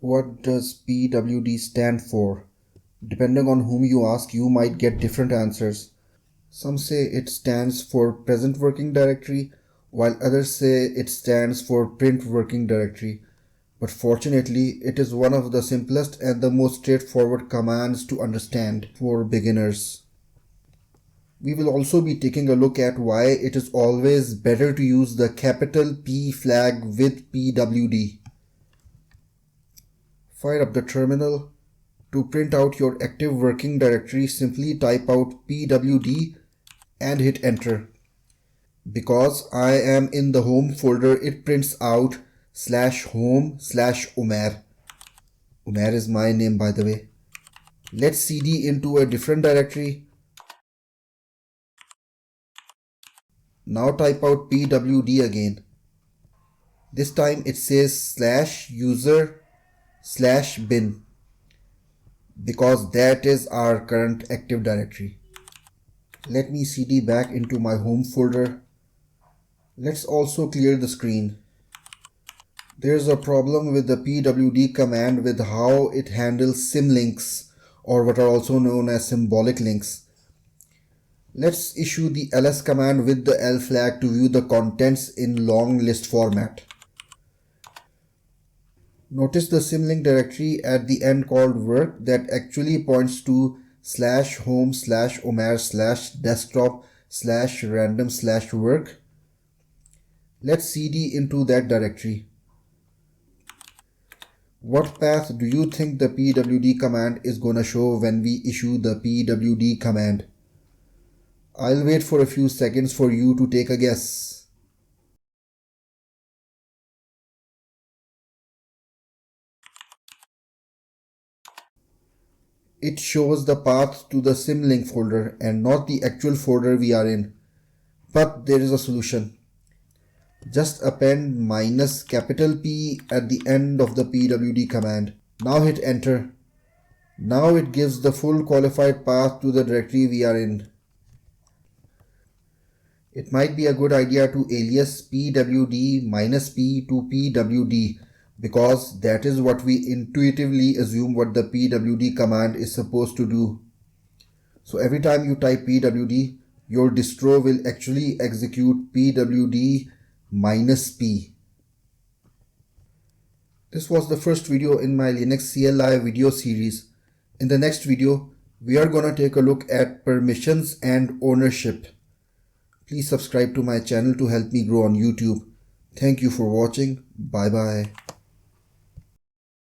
What does PWD stand for? Depending on whom you ask, you might get different answers. Some say it stands for present working directory, while others say it stands for print working directory. But fortunately, it is one of the simplest and the most straightforward commands to understand for beginners. We will also be taking a look at why it is always better to use the capital P flag with PWD. Fire up the terminal. To print out your active working directory, simply type out pwd and hit enter. Because I am in the home folder, it prints out /home/Umair. Umair is my name, by the way. Let's cd into a different directory. Now type out pwd again. This time it says /user/bin because that is our current active directory. Let me cd back into my home folder. Let's also clear the screen. There's a problem with the pwd command with how it handles symlinks, or what are also known as symbolic links. Let's issue the ls command with the l flag to view the contents in long list format. Notice the symlink directory at the end called work that actually points to /home/Umair/desktop/random/work. Let's cd into that directory. What path do you think the pwd command is gonna show when we issue the pwd command? I'll wait for a few seconds for you to take a guess. It shows the path to the symlink folder and not the actual folder we are in. But there is a solution. Just append -P at the end of the pwd command. Now hit enter. Now it gives the full qualified path to the directory we are in. It might be a good idea to alias pwd -p to pwd because that is what we intuitively assume what the pwd command is supposed to do. So every time you type pwd, your distro will actually execute pwd -p. This was the first video in my Linux CLI video series. In the next video, we are gonna take a look at permissions and ownership. Please subscribe to my channel to help me grow on YouTube. Thank you for watching. Bye bye.